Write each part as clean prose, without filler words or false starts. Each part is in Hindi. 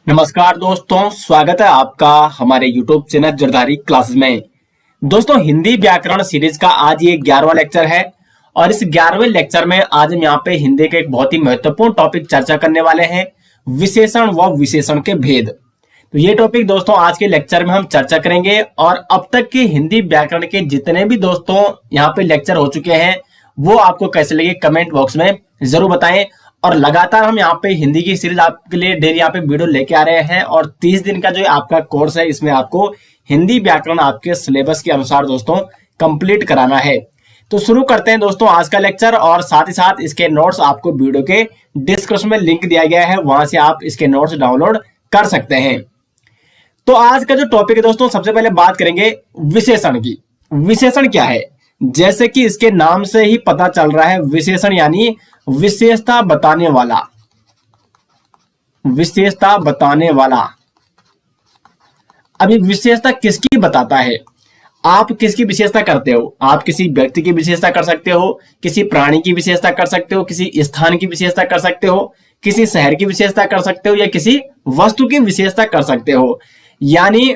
नमस्कार दोस्तों, स्वागत है आपका हमारे YouTube चैनल जरदारी क्लासेस में। दोस्तों, हिंदी व्याकरण सीरीज का आज ये 11वां लेक्चर है और इस 11वें लेक्चर में आज हम यहाँ पे हिंदी के एक बहुत ही महत्वपूर्ण टॉपिक चर्चा करने वाले हैं, विशेषण व विशेषण के भेद। तो ये टॉपिक दोस्तों आज के लेक्चर में हम चर्चा करेंगे और अब तक के हिंदी व्याकरण के जितने भी दोस्तों यहाँ पे लेक्चर हो चुके हैं वो आपको कैसे लगे कमेंट बॉक्स में जरूर बताएं। और लगातार हम यहाँ पे हिंदी की सीरीज आपके लिए डेली यहाँ पे वीडियो लेके आ रहे हैं और 30 दिन का जो आपका कोर्स है इसमें आपको हिंदी व्याकरण आपके सिलेबस के अनुसार दोस्तों कंप्लीट कराना है। तो शुरू करते हैं दोस्तों आज का लेक्चर और साथ ही साथ इसके नोट्स आपको वीडियो के डिस्क्रिप्शन में लिंक दिया गया है, वहां से आप इसके नोट्स डाउनलोड कर सकते हैं। तो आज का जो टॉपिक है दोस्तों, सबसे पहले बात करेंगे विशेषण की। विशेषण क्या है? जैसे कि इसके नाम से ही पता चल रहा है, विशेषण यानी विशेषता बताने वाला। विशेषता बताने वाला। अभी विशेषता किसकी बताता है? आप किसकी विशेषता करते हो? आप किसी व्यक्ति की विशेषता कर सकते हो, किसी प्राणी की विशेषता कर सकते हो, किसी स्थान की विशेषता कर सकते हो, किसी शहर की विशेषता कर सकते हो या किसी वस्तु की विशेषता कर सकते हो। यानी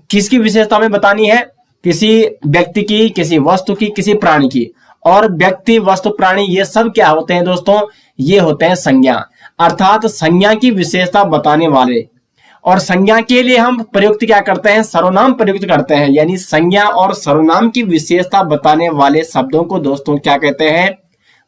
किसकी विशेषता में बतानी है? किसी व्यक्ति की, किसी वस्तु की, किसी प्राणी की। और व्यक्ति, वस्तु, प्राणी ये सब क्या होते हैं दोस्तों? ये होते हैं संज्ञा, अर्थात संज्ञा की विशेषता बताने वाले। और संज्ञा के लिए हम प्रयुक्त क्या करते हैं? सर्वनाम प्रयुक्त करते हैं। यानी संज्ञा और सर्वनाम की विशेषता बताने वाले शब्दों को दोस्तों क्या कहते हैं?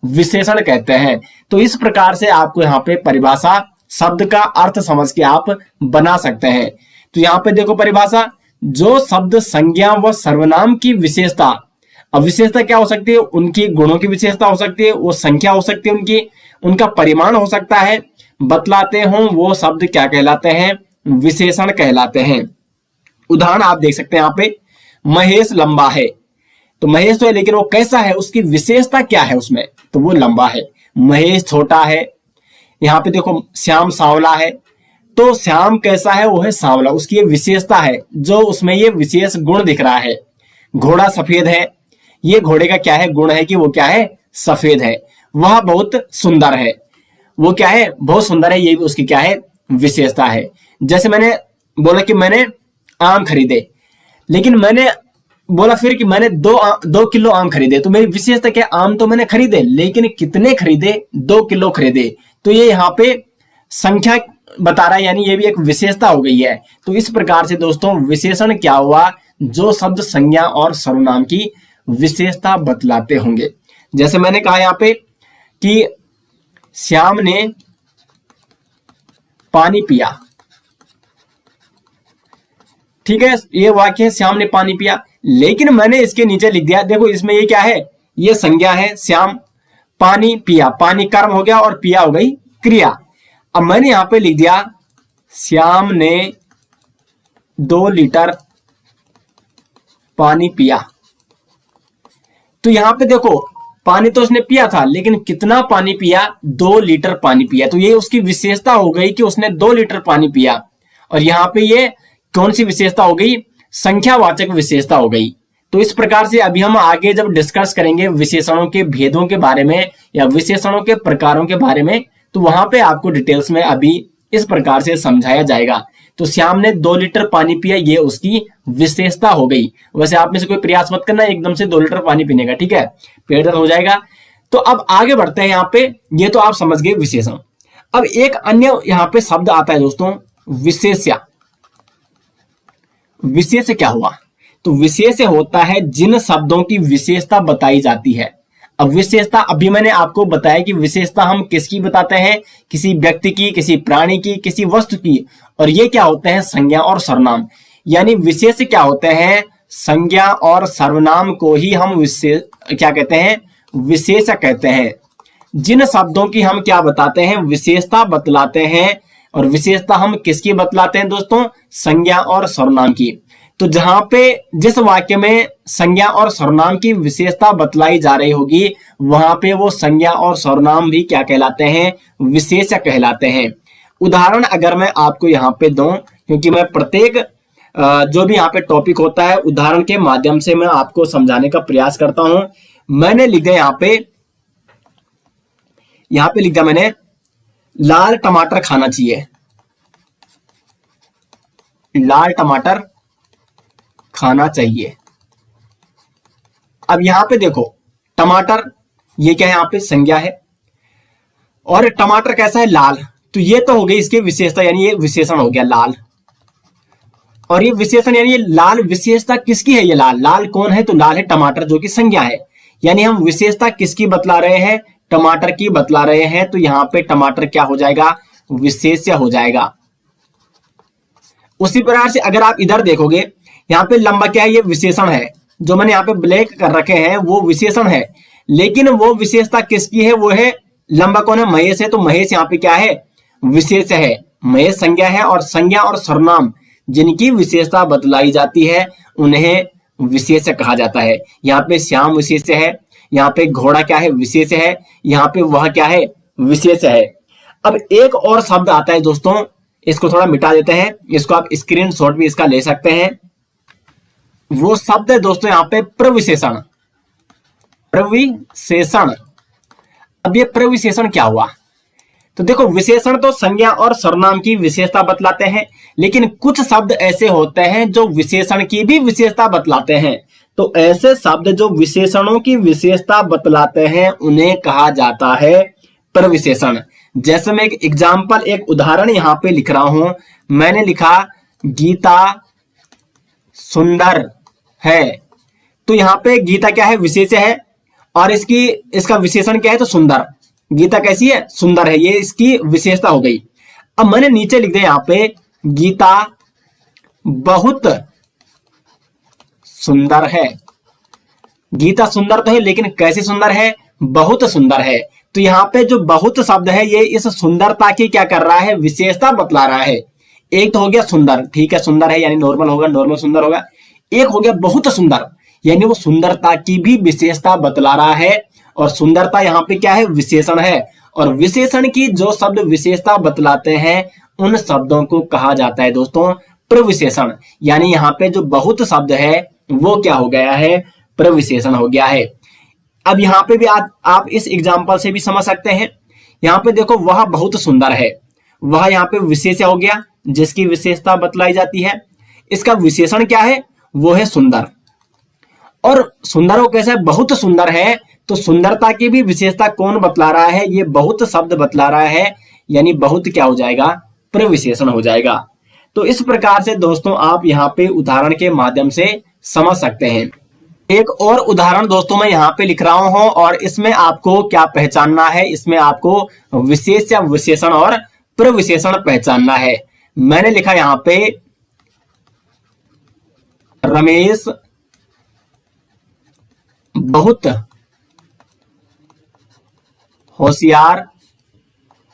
विशेषण कहते हैं। तो इस प्रकार से आपको यहाँ पे परिभाषा, शब्द का अर्थ समझ के आप बना सकते हैं। तो यहाँ पे देखो परिभाषा, जो शब्द संज्ञा व सर्वनाम की विशेषता, अब विशेषता क्या हो सकती है? उनकी गुणों की विशेषता हो सकती है, वो संख्या हो सकती है उनकी, उनका परिमाण हो सकता है, बतलाते हो वो शब्द क्या कहलाते हैं? विशेषण कहलाते हैं। उदाहरण आप देख सकते हैं यहाँ पे, महेश लंबा है। तो महेश तो है लेकिन वो कैसा है? उसकी विशेषता क्या है उसमें? तो वो लंबा है। महेश छोटा है। यहाँ पे देखो श्याम सांवला है। तो श्याम कैसा है? वो है सांवला। उसकी ये विशेषता है, जो उसमें ये विशेष गुण दिख रहा है। घोड़ा सफेद है। ये घोड़े का क्या है? गुण है कि वो क्या है? सफेद है। वह बहुत सुंदर है। वो क्या है? बहुत सुंदर है। ये भी उसकी क्या है? विशेषता है। जैसे मैंने बोला कि मैंने आम खरीदे, लेकिन मैंने बोला फिर कि मैंने 2 किलो आम खरीदे। तो मेरी विशेषता क्या? आम तो मैंने खरीदे, लेकिन कितने खरीदे? 2 किलो खरीदे। तो ये यहाँ पे संख्या बता रहा है, यानी ये भी एक विशेषता हो गई है। तो इस प्रकार से दोस्तों विशेषण क्या हुआ? जो शब्द संज्ञा और सर्वनाम की विशेषता बतलाते होंगे। जैसे मैंने कहा यहाँ पे कि श्याम ने पानी पिया। ठीक है, ये वाक्य है, श्याम ने पानी पिया। लेकिन मैंने इसके नीचे लिख दिया, देखो इसमें ये क्या है? ये संज्ञा है, श्याम पानी पिया। पानी कर्म हो गया और पिया हो गई क्रिया। अब मैंने यहां पे लिख दिया, श्याम ने 2 लीटर पानी पिया। तो यहां पे देखो पानी तो उसने पिया था, लेकिन कितना पानी पिया? 2 लीटर पानी पिया। तो ये उसकी विशेषता हो गई कि उसने 2 लीटर पानी पिया। और यहाँ पे ये कौन सी विशेषता हो गई? संख्यावाचक विशेषता हो गई। तो इस प्रकार से अभी हम आगे जब डिस्कस करेंगे विशेषणों के भेदों के बारे में या विशेषणों के प्रकारों के बारे में, तो वहां पे आपको डिटेल्स में अभी इस प्रकार से समझाया जाएगा। तो श्याम ने 2 लीटर पानी पिया, ये उसकी विशेषता हो गई। वैसे आप में से कोई प्रयास मत करना एकदम से 2 लीटर पानी पीने का, ठीक है? पेट दर्द हो जाएगा। तो अब आगे बढ़ते हैं यहाँ पे। ये तो आप समझ गए विशेषण। अब एक अन्य यहाँ पे शब्द आता है दोस्तों, विशेष्य। विशेष्य क्या हुआ? तो विशेष्य होता है जिन शब्दों की विशेषता बताई जाती है। अब विशेषता, अभी मैंने आपको बताया कि विशेषता हम किसकी बताते हैं? किसी व्यक्ति की, किसी प्राणी की, किसी वस्तु की। और ये क्या होते हैं? संज्ञा और सर्वनाम। यानी विशेष क्या होते हैं? संज्ञा और सर्वनाम को ही हम विशेष क्या कहते हैं? विशेषक कहते हैं। जिन शब्दों की हम क्या बताते हैं? विशेषता बतलाते हैं। और विशेषता हम किसकी बतलाते हैं दोस्तों? संज्ञा और सर्वनाम की। तो जहां पे जिस वाक्य में संज्ञा और सर्वनाम की विशेषता बतलाई जा रही होगी, वहां पे वो संज्ञा और सर्वनाम भी क्या कहलाते हैं? विशेषक कहलाते हैं। उदाहरण अगर मैं आपको यहाँ पे दूं, क्योंकि मैं प्रत्येक जो भी यहाँ पे टॉपिक होता है उदाहरण के माध्यम से मैं आपको समझाने का प्रयास करता हूं। मैंने लिख दिया यहाँ पे लिख दिया मैंने, लाल टमाटर खाना चाहिए। लाल टमाटर खाना चाहिए। अब यहां पे देखो टमाटर, ये क्या है, यहां पे संज्ञा है और टमाटर कैसा है, लाल। तो ये तो हो गई इसकी विशेषता, यानी ये विशेषण हो गया लाल। और ये विशेषण यानी ये लाल विशेषता किसकी है, ये लाल, लाल कौन है, तो लाल है टमाटर जो कि संज्ञा है। यानी हम विशेषता किसकी बतला रहे हैं, टमाटर की बतला रहे हैं। तो यहां पे टमाटर क्या हो जाएगा, विशेष्य हो जाएगा। उसी प्रकार से अगर आप इधर देखोगे, यहाँ पे लंबा क्या है, ये विशेषण है। जो मैंने यहाँ पे ब्लैक कर रखे हैं वो विशेषण है, लेकिन वो विशेषता किसकी है, वो है लंबा कौन है, महेश है। तो महेश यहाँ पे क्या है, विशेष है। महेश संज्ञा है और संज्ञा और सर्वनाम जिनकी विशेषता बतलाई जाती है उन्हें विशेष कहा जाता है। यहाँ पे श्याम विशेष है, यहाँ पे घोड़ा क्या है, विशेष है, यहाँ पे वह क्या है, विशेष है। अब एक और शब्द आता है दोस्तों, इसको थोड़ा मिटा देते हैं, इसको आप स्क्रीनशॉट भी इसका ले सकते हैं। वो शब्द है दोस्तों यहाँ पे प्रविशेषण। प्रविशेषण, अब ये प्रविशेषण क्या हुआ, तो देखो विशेषण तो संज्ञा और सर्वनाम की विशेषता बतलाते हैं, लेकिन कुछ शब्द ऐसे होते हैं जो विशेषण की भी विशेषता बतलाते हैं। तो ऐसे शब्द जो विशेषणों की विशेषता बतलाते हैं उन्हें कहा जाता है प्रविशेषण। जैसे मैं एक एग्जाम्पल, एक उदाहरण यहां पे लिख रहा हूं, मैंने लिखा गीता सुंदर है। तो यहां पे गीता क्या है, विशेष है, और इसका विशेषण क्या है, तो सुंदर। गीता कैसी है, सुंदर है, ये इसकी विशेषता हो गई। अब मैंने नीचे लिख दिया यहां पे गीता बहुत सुंदर है। गीता सुंदर तो है, लेकिन कैसी सुंदर है, बहुत सुंदर है। तो यहाँ पे जो बहुत शब्द है ये इस सुंदरता की क्या कर रहा है, विशेषता बतला रहा है। एक तो हो गया सुंदर, ठीक है, सुंदर है यानी नॉर्मल होगा, नॉर्मल सुंदर होगा। एक हो गया बहुत सुंदर, यानी वो सुंदरता की भी विशेषता बतला रहा है। और सुंदरता यहाँ पे क्या है, विशेषण है। और विशेषण की जो शब्द विशेषता बतलाते हैं उन शब्दों को कहा जाता है दोस्तों प्रविशेषण। यानी यहाँ पे जो बहुत शब्द है वो क्या हो गया है, प्रविशेषण हो गया है। अब यहाँ पे भी आप इस एग्जाम्पल से भी समझ सकते हैं। यहाँ पे देखो वह बहुत सुंदर है, वह यहाँ पे विशेष्य हो गया जिसकी विशेषता बतलाई जाती है। इसका विशेषण क्या है, वो है सुंदर। और सुंदर वो कैसा है, बहुत सुंदर है। तो सुंदरता की भी विशेषता कौन बतला रहा है, ये बहुत शब्द बतला रहा है, यानी बहुत क्या हो जाएगा, प्रविशेषण हो जाएगा। तो इस प्रकार से दोस्तों आप यहाँ पे उदाहरण के माध्यम से समझ सकते हैं। एक और उदाहरण दोस्तों मैं यहाँ पे लिख रहा हूं और इसमें आपको क्या पहचानना है, इसमें आपको विशेष या विशेषण और प्रविशेषण पहचानना है। मैंने लिखा यहाँ पे रमेश बहुत होशियार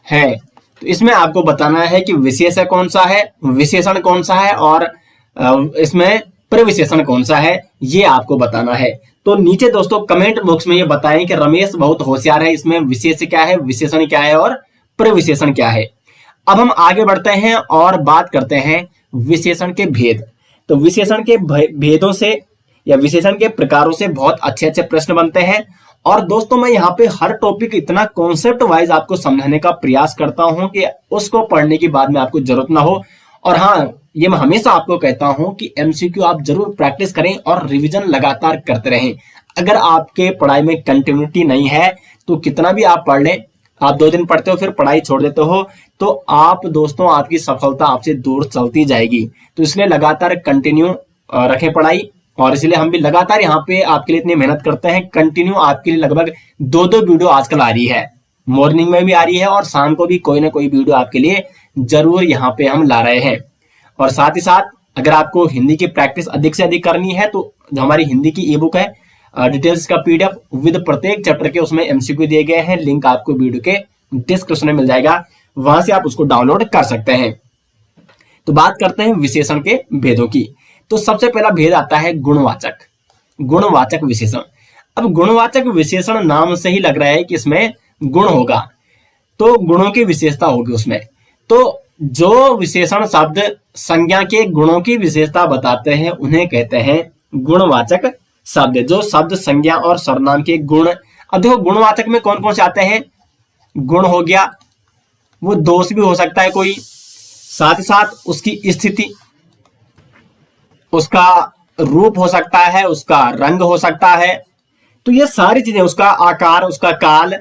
है। तो इसमें आपको बताना है कि विशेषण कौन सा है, विशेषण कौन सा है और इसमें प्रविशेषण कौन सा है, ये आपको बताना है। तो नीचे दोस्तों कमेंट बॉक्स में ये बताएं कि रमेश बहुत होशियार है, इसमें विशेष क्या है, विशेषण क्या है और प्रविशेषण क्या है। अब हम आगे बढ़ते हैं और बात करते हैं विशेषण के भेद। तो विशेषण के भेदों से या विशेषण के प्रकारों से बहुत अच्छे अच्छे प्रश्न बनते हैं। और दोस्तों मैं यहाँ पे हर टॉपिक इतना कॉन्सेप्ट वाइज आपको समझाने का प्रयास करता हूं कि उसको पढ़ने के बाद में आपको जरूरत ना हो। और हाँ, ये मैं हमेशा आपको कहता हूं कि एमसीक्यू आप जरूर प्रैक्टिस करें और रिवीजन लगातार करते रहें। अगर आपके पढ़ाई में कंटिन्यूटी नहीं है तो कितना भी आप पढ़ लें, आप 2 दिन पढ़ते हो फिर पढ़ाई छोड़ देते हो, तो आप दोस्तों आपकी सफलता आपसे दूर चलती जाएगी। तो इसलिए लगातार कंटिन्यू रखें पढ़ाई। और इसलिए हम भी लगातार यहाँ पे आपके लिए इतनी मेहनत करते हैं। कंटिन्यू आपके लिए लगभग 2 वीडियो आजकल आ रही है, मॉर्निंग में भी आ रही है और शाम को भी कोई ना कोई वीडियो आपके लिए जरूर यहाँ पे हम ला रहे हैं। और साथ ही साथ अगर आपको हिंदी की प्रैक्टिस अधिक से अधिक करनी है तो जो हमारी हिंदी की ई बुक है डिटेल्स का पीडीएफ विद प्रत्येक चैप्टर के उसमें एमसीक्यू दिए गए हैं, लिंक आपको वीडियो के डिस्क्रिप्शन में मिल जाएगा, वहां से आप उसको डाउनलोड कर सकते हैं। तो बात करते हैं विशेषण के भेदों की। तो सबसे पहला भेद आता है गुणवाचक, गुणवाचक विशेषण। अब गुणवाचक विशेषण नाम से ही लग रहा है कि इसमें गुण होगा, तो गुणों की विशेषता होगी उसमें। तो जो विशेषण शब्द संज्ञा के गुणों की विशेषता बताते हैं उन्हें कहते हैं गुणवाचक शब्द। जो शब्द संज्ञा और सर्वनाम के गुण, अब देखो गुणवाचक में कौन कौन से आते हैं, गुण हो गया, वो दोष भी हो सकता है कोई, साथ ही साथ उसकी स्थिति, उसका रूप हो सकता है, उसका रंग हो सकता है। तो ये सारी चीजें, उसका आकार, उसका काल,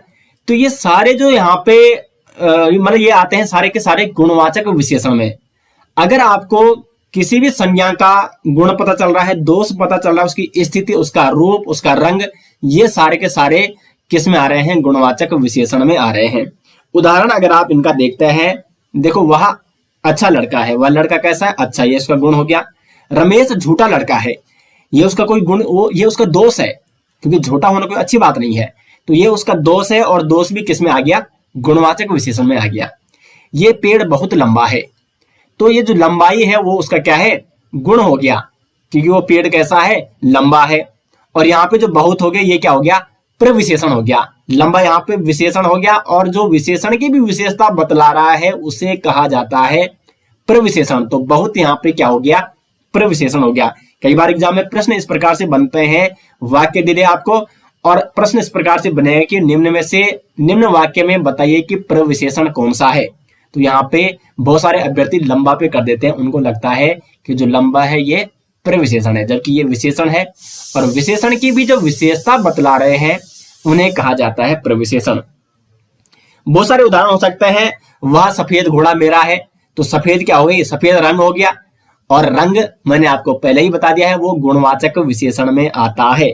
तो ये सारे जो यहाँ पे मतलब ये आते हैं सारे के सारे गुणवाचक विशेषण में। अगर आपको किसी भी संज्ञा का गुण पता चल रहा है, दोष पता चल रहा है, उसकी स्थिति, उसका रूप, उसका रंग, ये सारे के सारे किस में आ रहे हैं? गुणवाचक विशेषण में आ रहे हैं। उदाहरण अगर आप इनका देखते हैं, देखो वह अच्छा लड़का है, वह लड़का कैसा है? अच्छा, ये उसका गुण हो गया। रमेश झूठा लड़का है, ये उसका कोई गुण, वो ये उसका दोष है, क्योंकि झूठा होना कोई अच्छी बात नहीं है, तो ये उसका दोष है, और दोष भी किस में आ गया? गुणवाचक विशेषण में आ गया। ये पेड़ बहुत लंबा है, तो ये जो लंबाई है वो उसका क्या है? गुण हो गया, क्योंकि वो पेड़ कैसा है? लंबा है। और यहाँ पे जो बहुत हो गया, ये क्या हो गया? प्रविशेषण हो गया। लंबा यहाँ पे विशेषण हो गया, और जो विशेषण की भी विशेषता बतला रहा है उसे कहा जाता है प्रविशेषण। तो बहुत यहाँ पे क्या हो गया? प्रविशेषण हो गया। कई बार एग्जाम में प्रश्न इस प्रकार से बनते हैं, वाक्य दे दे आपको, और प्रश्न इस प्रकार से बनेगा कि निम्न में से निम्न वाक्य में बताइए कि प्रविशेषण कौन सा है। तो यहाँ पे बहुत सारे अभ्यर्थी लंबा पे कर देते हैं, उनको लगता है कि जो लंबा है ये प्रविशेषण है, जबकि ये विशेषण है, और विशेषण की भी जो विशेषता बतला रहे हैं उन्हें कहा जाता है प्रविशेषण। बहुत सारे उदाहरण हो सकते हैं। वह सफेद घोड़ा मेरा है, तो सफेद क्या हो गई? सफेद रंग हो गया, और रंग मैंने आपको पहले ही बता दिया है वो गुणवाचक विशेषण में आता है।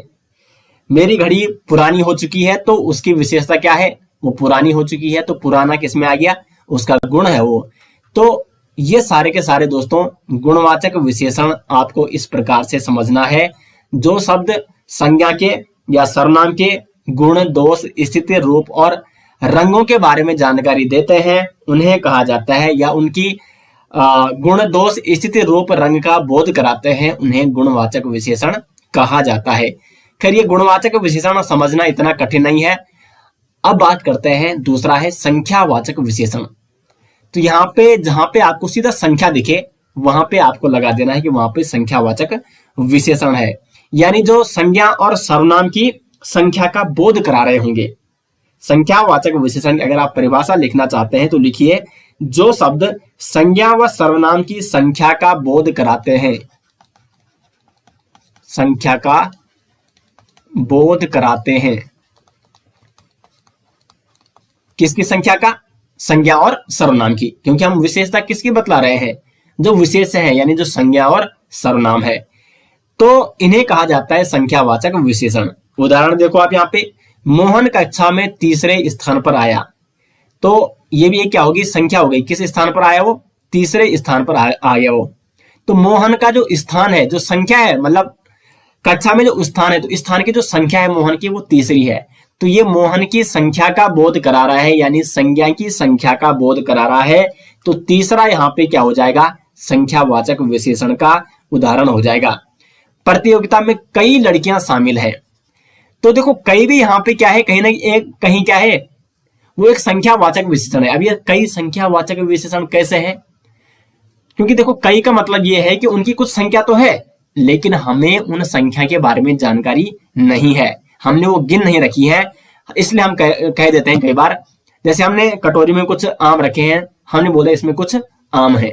मेरी घड़ी पुरानी हो चुकी है, तो उसकी विशेषता क्या है? वो पुरानी हो चुकी है, तो पुराना किसमें आ गया? उसका गुण है वो। तो ये सारे के सारे दोस्तों गुणवाचक विशेषण आपको इस प्रकार से समझना है। जो शब्द संज्ञा के या सर्वनाम के गुण, दोष, स्थिति, रूप और रंगों के बारे में जानकारी देते हैं उन्हें कहा जाता है, या उनकी गुण, दोष, स्थिति, रूप, रंग का बोध कराते हैं उन्हें गुणवाचक विशेषण कहा जाता है। खैर, ये गुणवाचक विशेषण समझना इतना कठिन नहीं है। अब बात करते हैं, दूसरा है संख्यावाचक विशेषण। तो यहाँ पे जहां पे आपको सीधा संख्या दिखे वहां पे आपको लगा देना है कि वहां पे संख्यावाचक विशेषण है, यानी जो संज्ञा और सर्वनाम की संख्या का बोध करा रहे होंगे। संख्यावाचक विशेषण अगर आप परिभाषा लिखना चाहते हैं तो लिखिए, जो शब्द संज्ञा व सर्वनाम की संख्या का बोध कराते हैं, संख्या का बोध कराते हैं। किसकी संख्या का? संज्ञा और सर्वनाम की, क्योंकि हम विशेषता किसकी बतला रहे हैं? जो विशेष है, यानी जो संज्ञा और सर्वनाम है, तो इन्हें कहा जाता है संख्यावाचक विशेषण। उदाहरण देखो आप यहाँ पे, मोहन कक्षा में तीसरे स्थान पर आया, तो ये भी एक क्या होगी? संख्या हो गई। किस स्थान पर आया वो? तीसरे स्थान पर आ गया वो। तो मोहन का जो स्थान है, जो संख्या है, मतलब कक्षा में जो स्थान है, तो स्थान की जो संख्या है मोहन की वो तीसरी है, तो ये मोहन की संख्या का बोध करा रहा है, यानी संज्ञा की संख्या का बोध करा रहा है। तो तीसरा यहाँ पे क्या हो जाएगा? संख्यावाचक विशेषण का उदाहरण हो जाएगा। प्रतियोगिता में कई लड़कियां शामिल हैं, तो देखो कई भी यहाँ पे क्या है? कहीं ना कहीं क्या है? वो एक संख्यावाचक विशेषण है। अब ये कई संख्यावाचक विशेषण कैसे है? क्योंकि देखो कई का मतलब ये है कि उनकी कुछ संख्या तो है, लेकिन हमें उन संख्या के बारे में जानकारी नहीं है, हमने वो गिन नहीं रखी है, इसलिए हम कह देते हैं कई बार। जैसे हमने कटोरी में कुछ आम रखे हैं, हमने बोला इसमें कुछ आम है,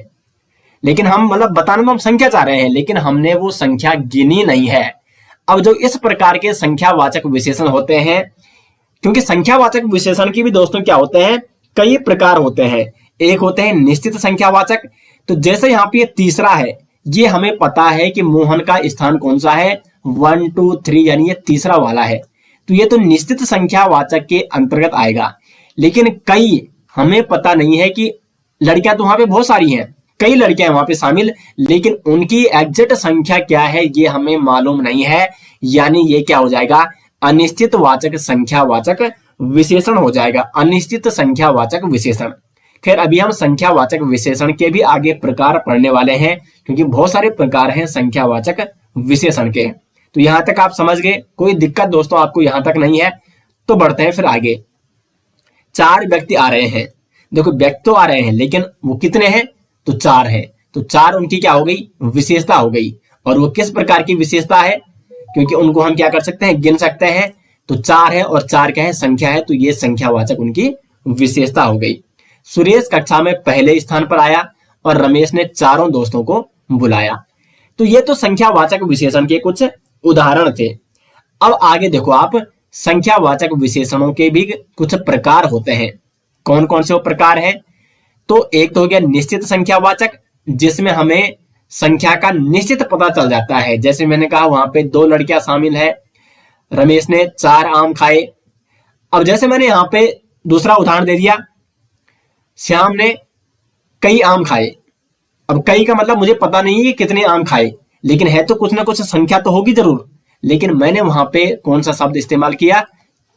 लेकिन हम मतलब बताने में हम संख्या चाह रहे हैं, लेकिन हमने वो संख्या गिनी नहीं है। अब जो इस प्रकार के संख्यावाचक विशेषण होते हैं, क्योंकि संख्यावाचक विशेषण की भी दोस्तों क्या होते हैं? कई प्रकार होते हैं। एक होते हैं निश्चित संख्यावाचक, तो जैसे यहाँ पे तीसरा है, ये हमें पता है कि मोहन का स्थान कौन सा है? 1 2 3, यानी ये तीसरा वाला है, तो ये तो निश्चित संख्यावाचक के अंतर्गत आएगा। लेकिन कई हमें पता नहीं है कि लड़कियां तो वहां पे बहुत सारी हैं, कई लड़कियां वहां पे शामिल, लेकिन उनकी एग्जैक्ट संख्या क्या है ये हमें मालूम नहीं है, यानी ये क्या हो जाएगा? अनिश्चित वाचक संख्यावाचक विशेषण हो जाएगा, अनिश्चित संख्यावाचक विशेषण। खैर, अभी हम संख्यावाचक विशेषण के भी आगे प्रकार पढ़ने वाले हैं, क्योंकि बहुत सारे प्रकार हैं संख्यावाचक विशेषण के। तो यहां तक आप समझ गए, कोई दिक्कत दोस्तों आपको यहां तक नहीं है? तो बढ़ते हैं फिर आगे। 4 व्यक्ति आ रहे हैं, देखो व्यक्ति तो आ रहे हैं, लेकिन वो कितने हैं? तो 4 हैं, तो 4 उनकी क्या हो गई? विशेषता हो गई। और वो किस प्रकार की विशेषता है? क्योंकि उनको हम क्या कर सकते हैं? गिन सकते हैं। तो 4 है, और 4 क्या है? संख्या है, तो ये संख्यावाचक उनकी विशेषता हो गई। सुरेश कक्षा में पहले स्थान पर आया और रमेश ने चारों दोस्तों को बुलाया, तो ये तो संख्यावाचक विशेषण के कुछ उदाहरण थे। अब आगे देखो आप, संख्यावाचक विशेषणों के भी कुछ प्रकार होते हैं। कौन कौन से वो प्रकार हैं? तो एक तो हो गया निश्चित संख्यावाचक, जिसमें हमें संख्या का निश्चित पता चल जाता है। जैसे मैंने कहा वहां पे 2 लड़कियां शामिल है, रमेश ने 4 आम खाए। अब जैसे मैंने यहाँ पे दूसरा उदाहरण दे दिया, श्याम ने कई आम खाए। अब कई का मतलब मुझे पता नहीं है कितने आम खाए, लेकिन है तो कुछ ना कुछ संख्या तो होगी जरूर। लेकिन मैंने वहां पे कौन सा शब्द इस्तेमाल किया?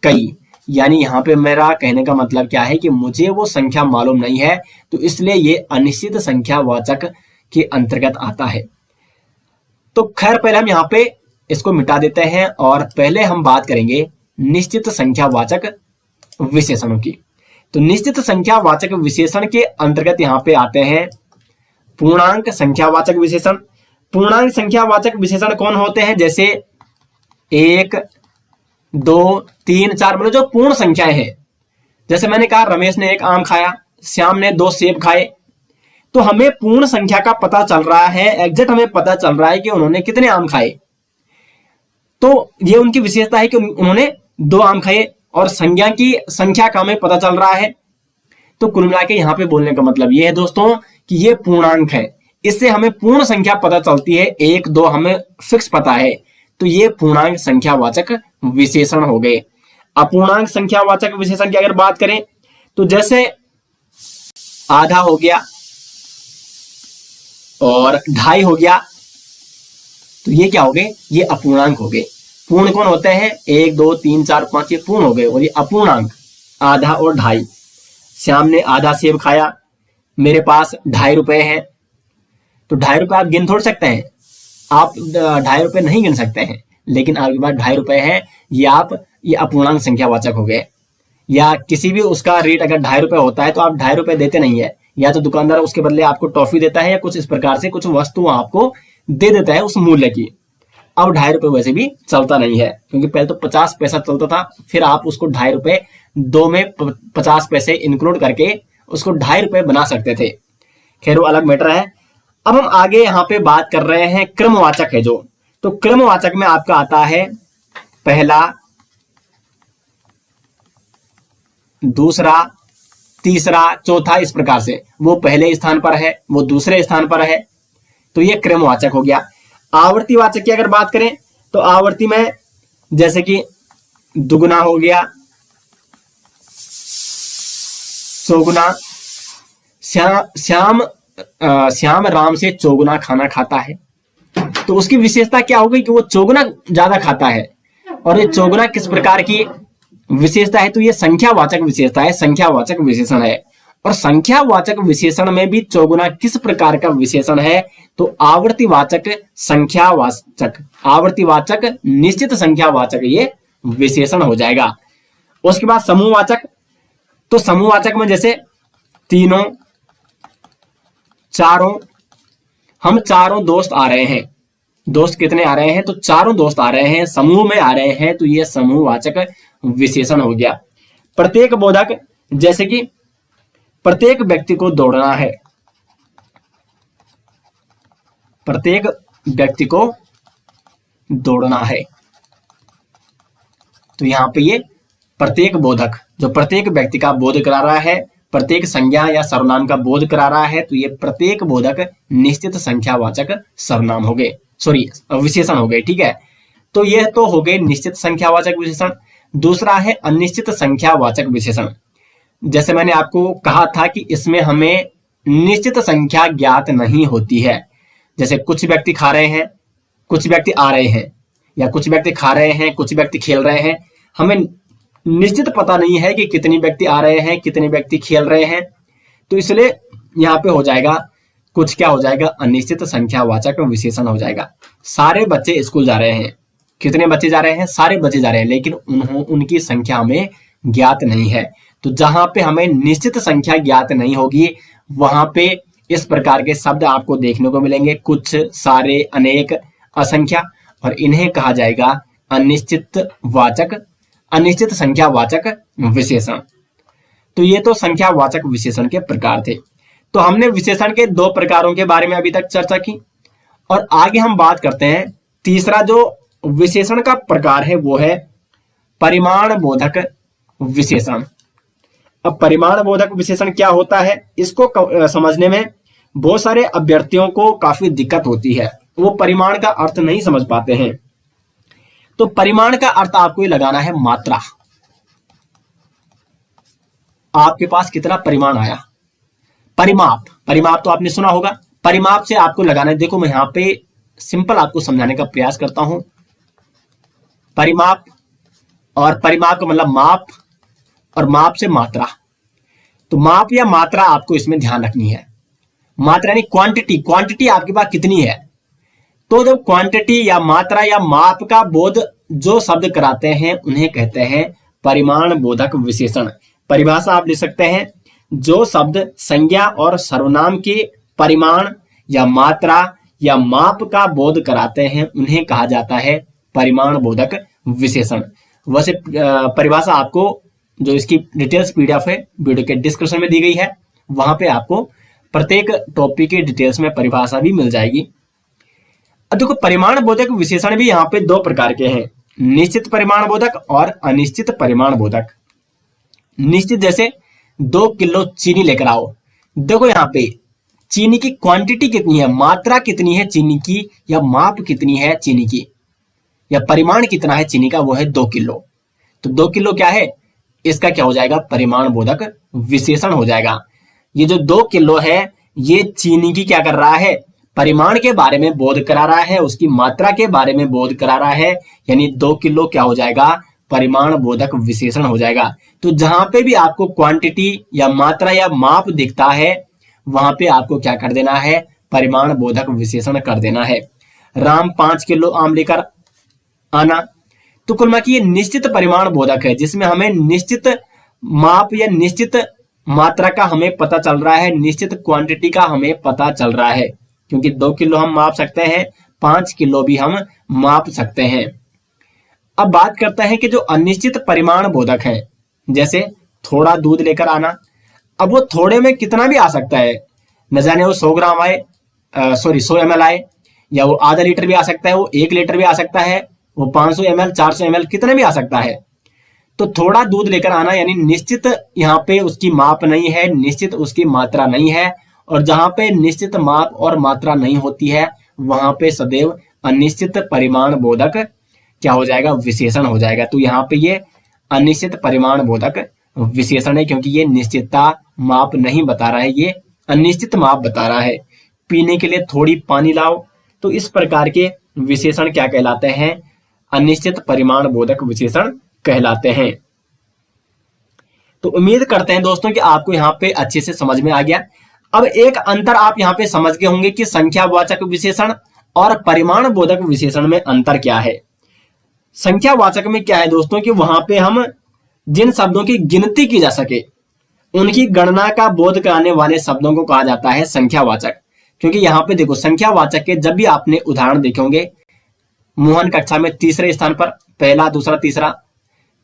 कई। यानी यहाँ पे मेरा कहने का मतलब क्या है कि मुझे वो संख्या मालूम नहीं है, तो इसलिए ये अनिश्चित संख्यावाचक के अंतर्गत आता है। तो खैर पहले हम यहाँ पे इसको मिटा देते हैं और पहले हम बात करेंगे निश्चित संख्यावाचक विशेषणों की। तो निश्चित संख्यावाचक विशेषण के अंतर्गत यहाँ पे आते हैं पूर्णांक संख्यावाचक विशेषण। पूर्णांक संख्यावाचक विशेषण कौन होते हैं? जैसे 1, 2, 3, 4 मतलब जो पूर्ण संख्याएं हैं। जैसे मैंने कहा रमेश ने 1 आम खाया, श्याम ने 2 सेब खाए। तो हमें पूर्ण संख्या का पता चल रहा है, एग्जैक्ट हमें पता चल रहा है कि उन्होंने कितने आम खाए। तो ये उनकी विशेषता है कि उन्होंने 2 आम खाए और संज्ञा की संख्या का हमें पता चल रहा है। तो कुल मिला के यहाँ पे बोलने का मतलब ये है दोस्तों कि ये पूर्णांक है, इससे हमें पूर्ण संख्या पता चलती है। 1, 2 हमें फिक्स पता है, तो ये पूर्णांक संख्यावाचक विशेषण हो गए। अपूर्णांक संख्यावाचक विशेषण की अगर बात करें तो जैसे आधा हो गया और 2.5 हो गया, तो ये क्या हो गए? ये अपूर्णांक हो गए। पूर्ण कौन होते हैं? 1, 2, 3, 4, 5 ये पूर्ण हो गए, और ये अपूर्णांक आधा और 2.5। श्याम ने आधा सेब खाया, मेरे पास 2.5 रुपए है। तो 2.5 रुपए आप गिन थोड़ सकते हैं, आप 2.5 रुपए नहीं गिन सकते हैं, लेकिन आपके पास 2.5 रुपए है, ये अपूर्णांक संख्यावाचक हो गए। या किसी भी उसका रेट अगर 2.5 रुपए होता है तो आप 2.5 रुपए देते नहीं है, या तो दुकानदार उसके बदले आपको टॉफी देता है या कुछ इस प्रकार से कुछ वस्तु आपको दे देता है उस मूल्य की। अब 2.5 रुपए वैसे भी चलता नहीं है, क्योंकि पहले तो 50 पैसा चलता था, फिर आप उसको 2.5 रुपए 2 में 50 पैसे इंक्लूड करके उसको 2.5 रुपए बना सकते थे। खैर वो अलग मैटर है। अब हम आगे यहाँ पे बात कर रहे हैं क्रमवाचक है जो। तो क्रमवाचक में आपका आता है पहला, दूसरा, तीसरा, चौथा, इस प्रकार से। वो पहले स्थान पर है, वो दूसरे स्थान पर है, तो ये क्रमवाचक हो गया। आवर्तीवाचक की अगर बात करें तो आवर्ती में जैसे कि दुगुना हो गया, चौगुना। श्याम राम से चौगुना खाना खाता है, तो उसकी विशेषता क्या हो गई कि वो चौगुना ज्यादा खाता है। और ये चौगुना किस प्रकार की विशेषता है? तो ये संख्यावाचक विशेषता है, संख्यावाचक विशेषण है। और संख्यावाचक विशेषण में भी चौगुना किस प्रकार का विशेषण है? तो आवर्तीवाचक संख्यावाचक, आवर्तीवाचक निश्चित संख्यावाचक ये विशेषण हो जाएगा। उसके बाद समूहवाचक। तो समूहवाचक में जैसे तीनों, चारों, हम चारों दोस्त आ रहे हैं। दोस्त कितने आ रहे हैं? तो चारों दोस्त आ रहे हैं, समूह में आ रहे हैं, तो ये समूहवाचक विशेषण हो गया। प्रत्येक बोधक, जैसे कि प्रत्येक व्यक्ति को दौड़ना है, प्रत्येक व्यक्ति को दौड़ना है, तो यहां पे ये प्रत्येक बोधक जो प्रत्येक व्यक्ति का बोध करा रहा है, प्रत्येक संज्ञा या सर्वनाम का बोध करा रहा है, तो ये प्रत्येक बोधक निश्चित संख्यावाचक सर्वनाम हो गए, सॉरी विशेषण हो गए। ठीक है, तो ये तो हो गए निश्चित संख्यावाचक विशेषण। दूसरा है अनिश्चित संख्यावाचक विशेषण। जैसे मैंने आपको कहा था कि इसमें हमें निश्चित संख्या ज्ञात नहीं होती है। जैसे कुछ व्यक्ति खा रहे हैं, कुछ व्यक्ति आ रहे हैं, या कुछ व्यक्ति खा रहे हैं, कुछ व्यक्ति खेल रहे हैं, हमें निश्चित पता नहीं है कि कितने व्यक्ति आ रहे हैं, कितने व्यक्ति खेल रहे हैं, तो इसलिए यहाँ पे हो जाएगा कुछ, क्या हो जाएगा? अनिश्चित संख्यावाचक विशेषण हो जाएगा। सारे बच्चे स्कूल जा रहे हैं, कितने बच्चे जा रहे हैं? सारे बच्चे जा रहे हैं, लेकिन उनकी संख्या हमें ज्ञात नहीं है। तो जहां पे हमें निश्चित संख्या ज्ञात नहीं होगी वहां पे इस प्रकार के शब्द आपको देखने को मिलेंगे, कुछ, सारे, अनेक, असंख्या, और इन्हें कहा जाएगा अनिश्चित वाचक, अनिश्चित संख्यावाचक विशेषण। तो ये तो संख्यावाचक विशेषण के प्रकार थे। तो हमने विशेषण के 2 प्रकारों के बारे में अभी तक चर्चा की। और आगे हम बात करते हैं तीसरा जो विशेषण का प्रकार है वो है परिमाण बोधक विशेषण। अब परिमाण बोधक विशेषण क्या होता है, इसको समझने में बहुत सारे अभ्यर्थियों को काफी दिक्कत होती है, वो परिमाण का अर्थ नहीं समझ पाते हैं। तो परिमाण का अर्थ आपको ये लगाना है मात्रा। आपके पास कितना परिमाण आया, परिमाप, परिमाप तो आपने सुना होगा, परिमाप से आपको लगाना है। देखो मैं यहां पे सिंपल आपको समझाने का प्रयास करता हूं। परिमाप, और परिमाप का मतलब माप, और माप से मात्रा। तो माप या मात्रा आपको इसमें ध्यान रखनी है। मात्रा यानी क्वांटिटी, क्वांटिटी आपके पास कितनी है। तो जब क्वांटिटी या मात्रा या माप का बोध जो शब्द कराते हैं उन्हें कहते हैं परिमाण बोधक विशेषण। परिभाषा आप लिख सकते हैं, जो शब्द संज्ञा और सर्वनाम के परिमाण या मात्रा या माप का बोध कराते हैं उन्हें कहा जाता है परिमाण बोधक विशेषण। वैसे परिभाषा आपको जो इसकी डिटेल्स पीडीएफ है वीडियो के डिस्क्रिप्शन में दी गई है, वहां पे आपको प्रत्येक टॉपिक के डिटेल्स में परिभाषा भी मिल जाएगी। अब देखो परिमाण बोधक विशेषण भी यहाँ पे दो प्रकार के हैं, निश्चित परिमाण बोधक और अनिश्चित परिमाण बोधक। निश्चित जैसे 2 किलो चीनी लेकर आओ, देखो यहाँ पे चीनी की क्वांटिटी कितनी है, मात्रा कितनी है चीनी की, या माप कितनी है चीनी की, या परिमाण कितना है चीनी का, वो है 2 किलो। तो 2 किलो क्या है, इसका क्या हो जाएगा, परिमाण बोधक विशेषण हो जाएगा। ये जो 2 किलो है ये चीनी की क्या कर रहा है, परिमाण के बारे में बोध करा रहा है, उसकी मात्रा के बारे में बोध करा रहा है, यानी 2 किलो क्या हो जाएगा, परिमाण बोधक विशेषण हो जाएगा। तो जहां पे भी आपको क्वांटिटी या मात्रा या माप दिखता है वहां पे आपको क्या कर देना है, परिमाण बोधक विशेषण कर देना है। राम 5 किलो आम लेकर आना, तो कुल मिला के ये निश्चित परिमाण बोधक है जिसमें हमें निश्चित माप या निश्चित मात्रा का हमें पता चल रहा है, निश्चित क्वांटिटी का हमें पता चल रहा है, क्योंकि 2 किलो हम माप सकते हैं, 5 किलो भी हम माप सकते हैं। अब बात करते हैं कि जो अनिश्चित परिमाण बोधक है, जैसे थोड़ा दूध लेकर आना। अब वो थोड़े में कितना भी आ सकता है, न जाने वो 100 ग्राम आए, 100 ml आए, या वो आधा लीटर भी आ सकता है, वो 1 लीटर भी आ सकता है, वो 500 ml 400 ml कितना भी आ सकता है। तो थोड़ा दूध लेकर आना यानी निश्चित यहाँ पे उसकी माप नहीं है, निश्चित उसकी मात्रा नहीं है, और जहां पे निश्चित माप और मात्रा नहीं होती है वहां पे सदैव अनिश्चित परिमाण बोधक क्या हो जाएगा, विशेषण हो जाएगा। तो यहाँ पे ये अनिश्चित परिमाण बोधक विशेषण है, क्योंकि ये निश्चितता माप नहीं बता रहा है, ये अनिश्चित माप बता रहा है। पीने के लिए थोड़ी पानी लाओ, तो इस प्रकार के विशेषण क्या कहलाते हैं, अनिश्चित परिमाण बोधक विशेषण कहलाते हैं। तो उम्मीद करते हैं दोस्तों कि आपको यहाँ पे अच्छे से समझ में आ गया। अब एक अंतर आप यहाँ पे समझ गए होंगे कि संख्यावाचक विशेषण और परिमाण बोधक विशेषण में अंतर क्या है। संख्यावाचक में क्या है दोस्तों कि वहां पे हम जिन शब्दों की गिनती की जा सके उनकी गणना का बोध कराने वाले शब्दों को कहा जाता है संख्यावाचक। क्योंकि यहाँ पे देखो संख्यावाचक के जब भी आपने उदाहरण देखे होंगे, मोहन कक्षा में तीसरे स्थान पर, पहला दूसरा तीसरा,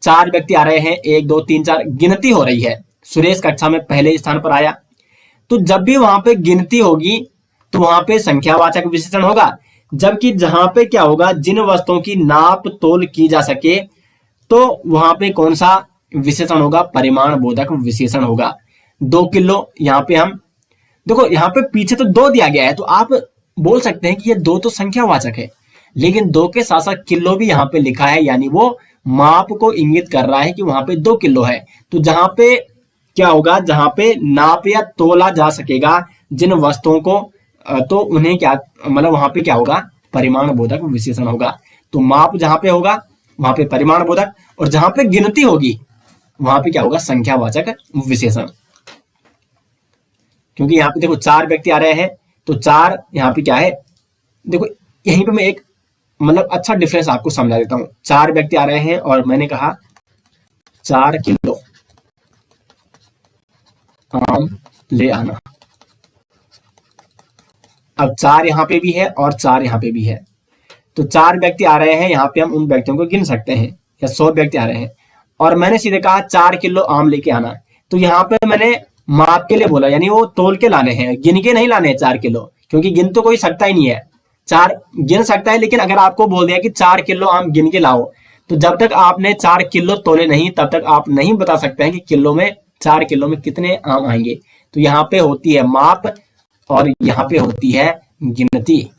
4 व्यक्ति आ रहे हैं, 1 2 3 4 गिनती हो रही है, सुरेश कक्षा में पहले स्थान पर आया। तो जब भी वहां पे गिनती होगी तो वहां पे संख्यावाचक विशेषण होगा। जबकि जहां पे क्या होगा, जिन वस्तुओं की नाप तोल की जा सके तो वहां पे कौन सा विशेषण होगा, परिमाण बोधक विशेषण होगा। 2 किलो यहाँ पे हम देखो, यहाँ पे पीछे तो 2 दिया गया है, तो आप बोल सकते हैं कि ये 2 तो संख्यावाचक है, लेकिन 2 के साथ साथ किलो भी यहाँ पे लिखा है, यानी वो माप को इंगित कर रहा है कि वहां पे 2 किलो है। तो जहां पे क्या होगा, जहां पे नाप या तोला जा सकेगा जिन वस्तुओं को, तो उन्हें क्या मतलब वहां पे क्या होगा, परिमाण बोधक विशेषण होगा। तो माप जहां पे होगा वहां पे परिमाण बोधक, और जहां पे गिनती होगी वहां पे क्या होगा, संख्यावाचक विशेषण। क्योंकि यहाँ पे देखो 4 व्यक्ति आ रहे हैं, तो 4 यहाँ पे क्या है, देखो यहीं पे मैं एक मतलब अच्छा डिफरेंस आपको समझा देता हूं। 4 व्यक्ति आ रहे हैं और मैंने कहा 4 किलो आम ले आना। अब 4 यहाँ पे भी है और 4 यहाँ पे भी है, तो 4 व्यक्ति आ रहे हैं, यहाँ पे हम उन व्यक्तियों को गिन सकते हैं, या 100 व्यक्ति आ रहे हैं और मैंने सीधे कहा 4 किलो आम लेके आना। तो यहाँ पे मैंने माप के लिए बोला, यानी वो तोल के लाने हैं, गिन के नहीं लाने हैं 4 किलो, क्योंकि गिन तो कोई सकता ही नहीं है। 4 गिन सकता है, लेकिन अगर आपको बोल दिया कि 4 किलो आम गिन के लाओ, तो जब तक आपने 4 किलो तोले नहीं तब तक आप नहीं बता सकते हैं कि किलो में 4 किलो में कितने आम आएंगे। तो यहाँ पे होती है माप और यहाँ पे होती है गिनती।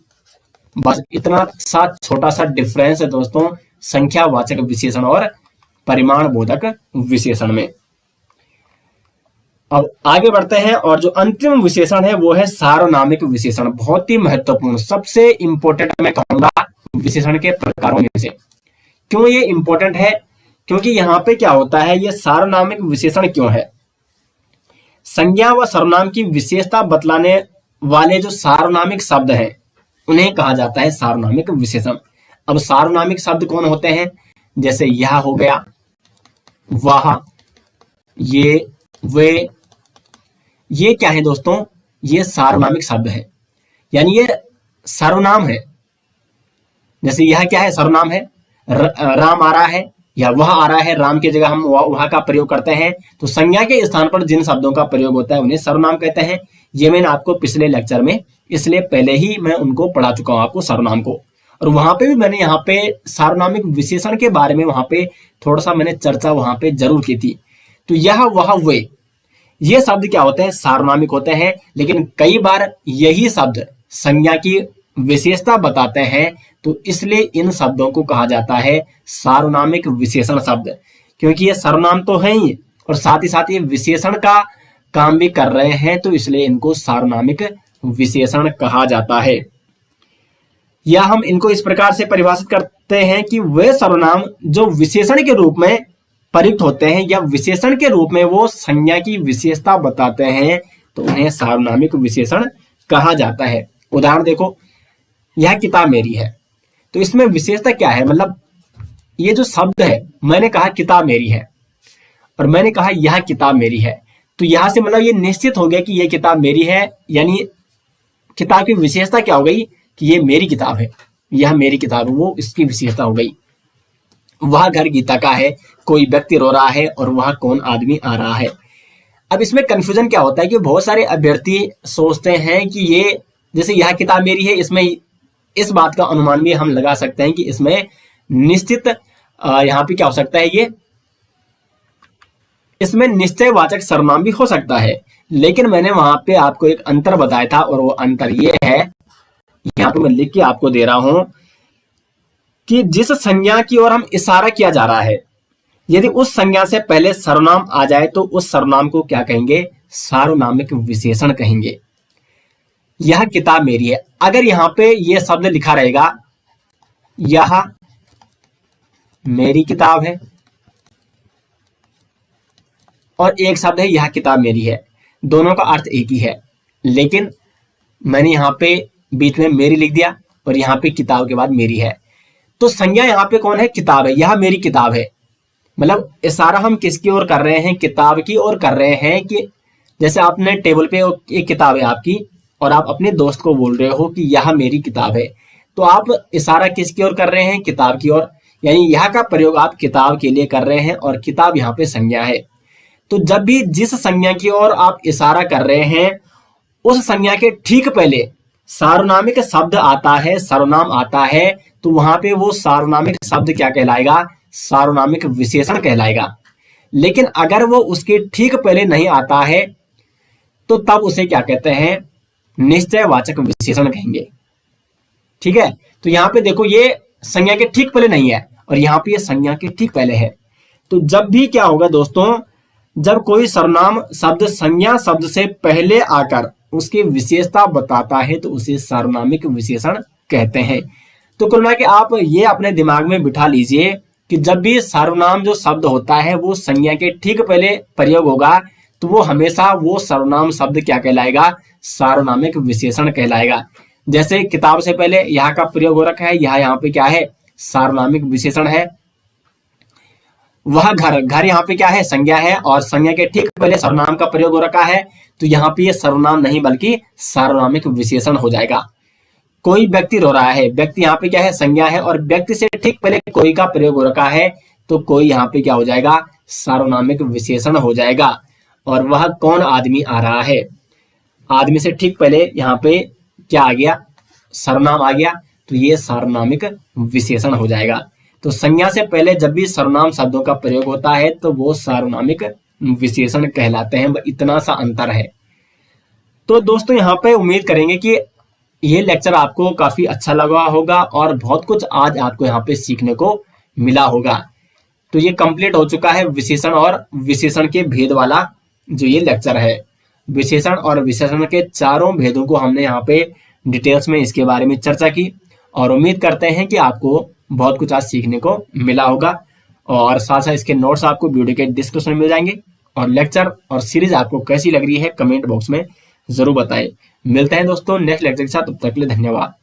बस इतना सा छोटा सा डिफरेंस है दोस्तों संख्यावाचक विशेषण और परिमाण बोधक विशेषण में। अब आगे बढ़ते हैं और जो अंतिम विशेषण है वो है सार्वनामिक विशेषण। बहुत ही महत्वपूर्ण, सबसे इंपॉर्टेंट मैं कहूंगा विशेषण के प्रकारों में से। क्यों ये इंपॉर्टेंट है? क्योंकि यहाँ पे क्या होता है, ये सार्वनामिक विशेषण क्यों है? संज्ञा व सर्वनाम की विशेषता बतलाने वाले जो सार्वनामिक शब्द हैं उन्हें कहा जाता है सार्वनामिक विशेषण। अब सार्वनामिक शब्द कौन होते हैं? जैसे यह हो गया, वह, ये, वे, ये क्या है दोस्तों? ये सार्वनामिक शब्द है, यानी ये सर्वनाम है। जैसे यह क्या है? सर्वनाम है। राम आ रहा है या वह आ रहा है, राम की जगह हम वह का प्रयोग करते हैं। तो संज्ञा के स्थान पर जिन शब्दों का प्रयोग होता है उन्हें सर्वनाम कहते हैं। ये मैंने आपको पिछले लेक्चर में, इसलिए पहले ही मैं उनको पढ़ा चुका हूं आपको सर्वनाम को। और वहां पे भी मैंने यहाँ पे सार्वनामिक विशेषण के बारे में वहां पे थोड़ा सा मैंने चर्चा वहां पे जरूर की थी। तो यह, वह, वे, ये शब्द क्या होते हैं? सार्वनामिक होते हैं। लेकिन कई बार यही शब्द संज्ञा की विशेषता बताते हैं, तो इसलिए इन शब्दों को कहा जाता है सार्वनामिक विशेषण शब्द। क्योंकि ये सर्वनाम तो है ही और साथ ही साथ ये विशेषण का काम भी कर रहे हैं, तो इसलिए इनको सार्वनामिक विशेषण कहा जाता है। या हम इनको इस प्रकार से परिभाषित करते हैं कि वे सर्वनाम जो विशेषण के रूप में प्रयुक्त होते हैं या विशेषण के रूप में वो संज्ञा की विशेषता बताते हैं, तो उन्हें सार्वनामिक विशेषण कहा जाता है। उदाहरण देखो, यह किताब मेरी है, तो इसमें विशेषता क्या है? मतलब ये जो शब्द है, मैंने कहा किताब मेरी है और मैंने कहा यह किताब मेरी है, तो यहां से मतलब ये निश्चित हो गया कि यह किताब मेरी है। यानी किताब की विशेषता क्या हो गई कि ये मेरी किताब है, यह मेरी किताब है, वो इसकी विशेषता हो गई। वह घर गीता का है, कोई व्यक्ति रो रहा है और वह कौन आदमी आ रहा है। अब इसमें कंफ्यूजन क्या होता है कि बहुत सारे अभ्यर्थी सोचते हैं कि ये, जैसे यह किताब मेरी है, इसमें इस बात का अनुमान भी हम लगा सकते हैं कि इसमें निश्चित यहाँ पे क्या हो सकता है, ये इसमें निश्चयवाचक सर्वनाम भी हो सकता है। लेकिन मैंने वहां पे आपको एक अंतर बताया था और वो अंतर ये है, यहाँ पे मैं लिख के आपको दे रहा हूं कि जिस संज्ञा की ओर हम इशारा किया जा रहा है, यदि उस संज्ञा से पहले सर्वनाम आ जाए तो उस सर्वनाम को क्या कहेंगे? सार्वनामिक विशेषण कहेंगे। यह किताब मेरी है, अगर यहां पे यह शब्द लिखा रहेगा यह मेरी किताब है और एक शब्द है यह किताब मेरी है, दोनों का अर्थ एक ही है, लेकिन मैंने यहां पे बीच में मेरी लिख दिया और यहां पे किताब के बाद मेरी है, तो संज्ञा यहाँ पे कौन है? किताब है, यह मेरी किताब है। मतलब इशारा हम किसकी ओर कर रहे हैं? किताब की ओर कर रहे हैं। कि जैसे आपने टेबल पे एक किताब है आपकी और आप अपने दोस्त को बोल रहे हो कि यह मेरी किताब है, तो आप इशारा किसकी ओर कर रहे हैं? किताब की ओर। यानी यह का प्रयोग आप किताब के लिए कर रहे हैं और किताब यहाँ पे संज्ञा है। तो जब भी जिस संज्ञा की ओर आप इशारा कर रहे हैं उस संज्ञा के ठीक पहले सार्वनामिक शब्द आता है, सर्वनाम आता है, तो वहां पे वो सार्वनामिक शब्द क्या कहलाएगा? सार्वनामिक विशेषण कहलाएगा। लेकिन अगर वो उसके ठीक पहले नहीं आता है तो तब उसे क्या कहते हैं? निश्चयवाचक विशेषण कहेंगे। ठीक है, तो यहां पे देखो ये संज्ञा के ठीक पहले नहीं है और यहां पे ये संज्ञा के ठीक पहले है। तो जब भी क्या होगा दोस्तों, जब कोई सर्वनाम शब्द संज्ञा शब्द से पहले आकर उसकी विशेषता बताता है तो उसे सार्वनामिक विशेषण कहते हैं। तो कुल मिला के आप ये अपने दिमाग में बिठा लीजिए कि जब भी सर्वनाम जो शब्द होता है वो संज्ञा के ठीक पहले प्रयोग होगा तो वो हमेशा वो सर्वनाम शब्द क्या कहलाएगा? सार्वनामिक विशेषण कहलाएगा। जैसे किताब से पहले यहाँ का प्रयोग हो रखा है, यहाँ पे क्या है? सार्वनामिक विशेषण है। वह घर, घर यहाँ पे क्या है? संज्ञा है और संज्ञा के ठीक पहले सर्वनाम का प्रयोग हो रखा है, तो यहाँ पे ये सर्वनाम नहीं बल्कि सार्वनामिक विशेषण हो जाएगा। कोई व्यक्ति रो रहा है, व्यक्ति यहाँ पे क्या है? संज्ञा है और व्यक्ति से ठीक पहले कोई का प्रयोग हो रखा है, तो कोई यहाँ पे क्या हो जाएगा? सार्वनामिक विशेषण हो जाएगा। और वह कौन आदमी आ रहा है, आदमी से ठीक पहले यहाँ पे क्या आ गया? सर्वनाम आ गया तो ये सार्वनामिक विशेषण हो जाएगा। तो संज्ञा से पहले जब भी सर्वनाम शब्दों का प्रयोग होता है तो वो सार्वनामिक विशेषण कहलाते हैं। इतना सा अंतर है। तो दोस्तों यहाँ पे उम्मीद करेंगे कि ये लेक्चर आपको काफी अच्छा लगा होगा और बहुत कुछ आज आपको यहाँ पे सीखने को मिला होगा। तो ये कंप्लीट हो चुका है विशेषण और विशेषण के भेद वाला जो ये लेक्चर है। विशेषण और विशेषण के चारों भेदों को हमने यहाँ पे डिटेल्स में इसके बारे में चर्चा की और उम्मीद करते हैं कि आपको बहुत कुछ आज सीखने को मिला होगा। और साथ साथ इसके नोट्स आपको वीडियो के डिस्क्रिप्शन में मिल जाएंगे। और लेक्चर और सीरीज आपको कैसी लग रही है कमेंट बॉक्स में जरूर बताएं। मिलते हैं दोस्तों नेक्स्ट लेक्चर के साथ, तब तक के लिए धन्यवाद।